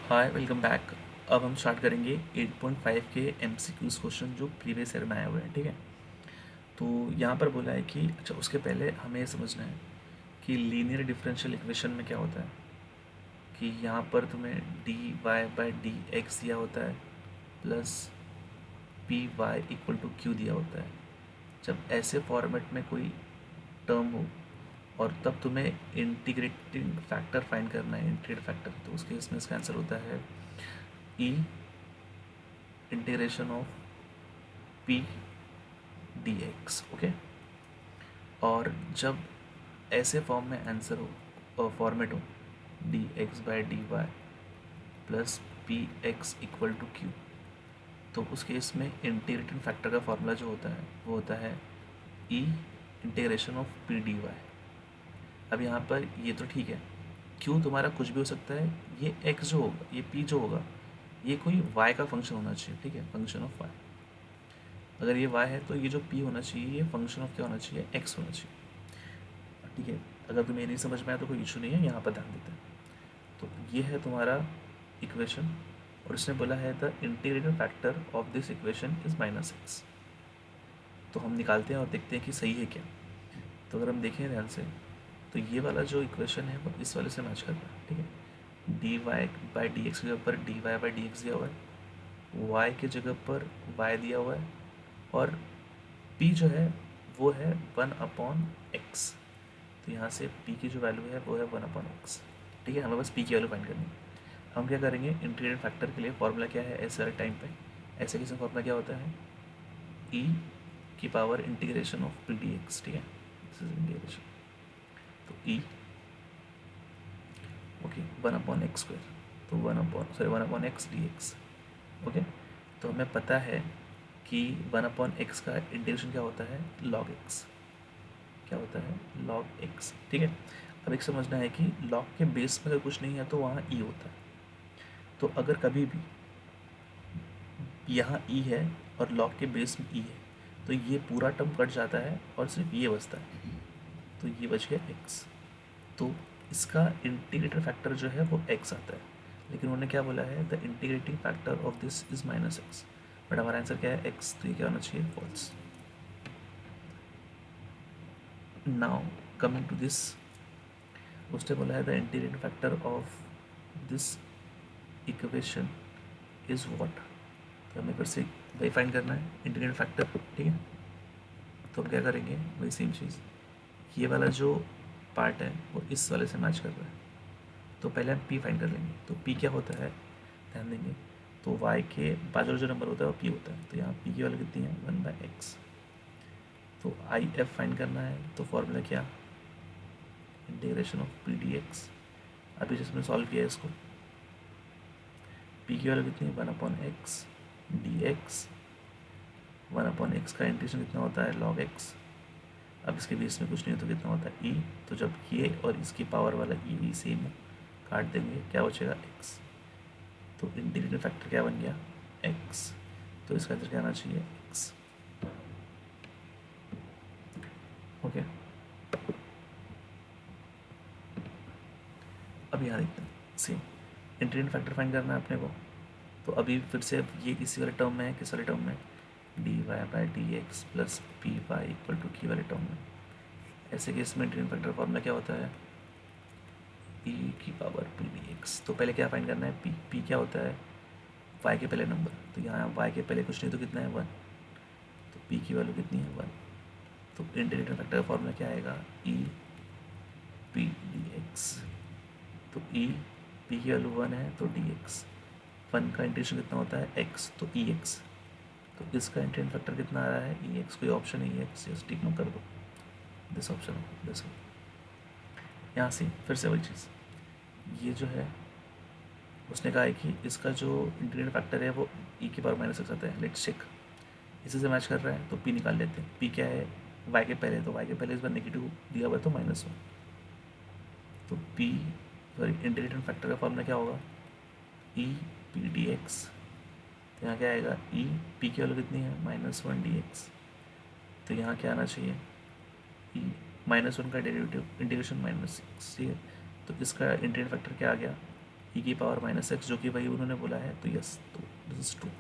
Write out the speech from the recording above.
Hi welcome back. अब हम start करेंगे 8.5 के एमसीक्यूज क्वेश्चन जो प्रीवियस ईयर में आए हुए हैं। ठीक है, तो यहाँ पर बोला है कि अच्छा उसके पहले हमें ये समझना है कि लीनियर डिफरेंशियल इक्वेशन में क्या होता है कि यहाँ पर तुम्हें D Y by D X दिया होता है plus P Y equal to Q दिया होता है। जब ऐसे फॉर्मेट में कोई टर्म हो और तब तुम्हें इंटीग्रेटिंग फैक्टर फाइंड करना है, इंटीग्रेट फैक्टर, तो उस केस में इसका आंसर होता है E integration of P D X. Okay, और जब ऐसे फॉर्म में आंसर हो, फॉर्मेट हो D X by D Y plus P X equal to Q, तो उस केस में इंटीग्रेटिंग फैक्टर का फॉर्मूला जो होता है वो होता है E integration of P D Y. अब यहाँ पर ये तो ठीक है, क्यू तुम्हारा कुछ भी हो सकता है, ये एक्स जो होगा, ये पी जो होगा, ये कोई वाई का फंक्शन होना चाहिए। ठीक है, फंक्शन ऑफ वाई। अगर ये y है तो ये जो p होना चाहिए ये फंक्शन ऑफ क्या होना चाहिए, x होना चाहिए। ठीक है, अगर तुम्हें ये नहीं समझ में आया तो कोई इशू नहीं है, यहाँ पर ध्यान देते हैं। तो ये है तुम्हारा इक्वेशन और इसने बोला है the integrated factor of this equation is -x। तो हम निकालते हैं और देखते हैं कि सही है क्या। तो अगर हम देखें ध्यान से तो ये वाला जो इक्वेशन है वो इस वाले से मैच कर रहा है। ठीक है, D Y by D X की जगह पर D Y by D X दिया हुआ है, वाई की जगह पर वाई दिया हुआ है और p जो है वो है 1/x। तो यहाँ से p की जो वैल्यू है वो है 1/x। ठीक है, हमें बस p की वैल्यू फाइंड करनी है। हम क्या करेंगे, इंटीग्रेटेड फैक्टर के लिए फॉर्मूला क्या है, ऐसे वाले टाइम पे ऐसे किसी फॉर्मूला क्या होता है, e की power integration of P D x. ठीक है, दिस इज इंटीग्रेशन, तो e ओके 1/x², तो 1/x dx। ओके, तो हमें पता है कि 1/x का इंटीग्रेशन क्या होता है, log x। क्या होता है, log x। ठीक है, अब एक समझना है कि log के बेस में अगर कुछ नहीं है तो वहाँ e होता है। तो अगर कभी भी यहाँ e है और log के बेस में e है तो ये पूरा टर्म कट जाता है और सिर्फ ये बचता है, तो ये बच गया x। तो इसका इंटीग्रेटर फैक्टर जो है वो x आता है, लेकिन उन्होंने क्या बोला है, the integrating factor of this is -x। But हमारा आंसर क्या है, x, तो ये क्या होना चाहिए, false. Now coming to this, उसने बोला है the integrating factor of this equation is what. तो हमें फिर से वही फाइंड करना है, इंटीग्रेटिंग फैक्टर। ठीक है, तो हम क्या करेंगे, वही सेम चीज़, ये वाला जो पार्ट है वो इस वाले से मैच कर रहा है, तो पहले हम p फाइंड कर लेंगे। तो p क्या होता है, ध्यान देंगे, तो y के बाजू जो नंबर होता है वो p होता है, तो यहाँ p की वैल्यू कितनी है, 1/x। तो आई एफ फाइंड करना है, तो फॉर्मूला क्या, integration of P D x. अभी जिसमें सॉल्व किया है इसको, p की वैल्यू कितनी है, 1/x डी एक्स। 1/x का इंटीग्रेशन कितना होता है, log x। अब इसके बीच में कुछ नहीं हो तो कितना होता है e, तो जब ये और इसकी पावर वाला e सेम हो काट देंगे, क्या बचेगा, x। तो इंटीग्रेटिंग फैक्टर क्या बन गया, x। तो इसका आंसर क्या आना चाहिए, x। ओके, अब यहाँ देखते हैं, सेम इंटीग्रेटिंग फैक्टर फाइंड करना है अपने को। तो अभी फिर से ये इसी वाले टर्म में है, किस वाले टर्म में, D Y by D X plus P Y equal to की वाले टर्म में। ऐसे केस में इंटीग्रेटिंग फैक्टर फॉर्मूला क्या होता है, e की पावर पी डी एक्स। तो पहले क्या फाइंड करना है, p क्या होता है, y के पहले नंबर, तो यहाँ y के पहले कुछ नहीं तो कितना है, 1। तो p की वैल्यू कितनी है, 1। तो इंटीग्रेटिंग फैक्टर का फॉर्मूला क्या आएगा, e p डी एक्स। तो e p की वैल्यू 1 है तो dx, 1 का इंटीग्रेशन कितना होता है, x, तो ex। तो इसका इंटीग्रेटिंग फैक्टर कितना आ रहा है, ex। कोई ऑप्शन है ex, जस्ट टिक कर दो, दिस ऑप्शन, दिस। यहाँ से फिर से वही चीज़, ये जो है उसने कहा है कि इसका जो इंटीग्रेटिंग फैक्टर है वो e की पावर -x आता है। लेट्स चेक, इसी से मैच कर रहा है तो p निकाल लेते हैं। p क्या है, y के पहले, तो y के पहले इस बार नेगेटिव दिया हुआ है तो -1। तो p सॉरी इंटीग्रेटिंग फैक्टर का फॉर्मूला क्या होगा, e p dx। तो यहाँ क्या आएगा, e p की वैल्यू कितनी है, -1 dx। तो यहाँ क्या आना चाहिए, e -1 का डेरिवेटिव इंटीग्रेशन -6। ठीक है, तो इसका इंटीग्रेटिंग फैक्टर क्या आ गया, ई की पावर माइनस एक्स, जो कि वही उन्होंने बोला है, तो यस, तो दिस इज ट्रू।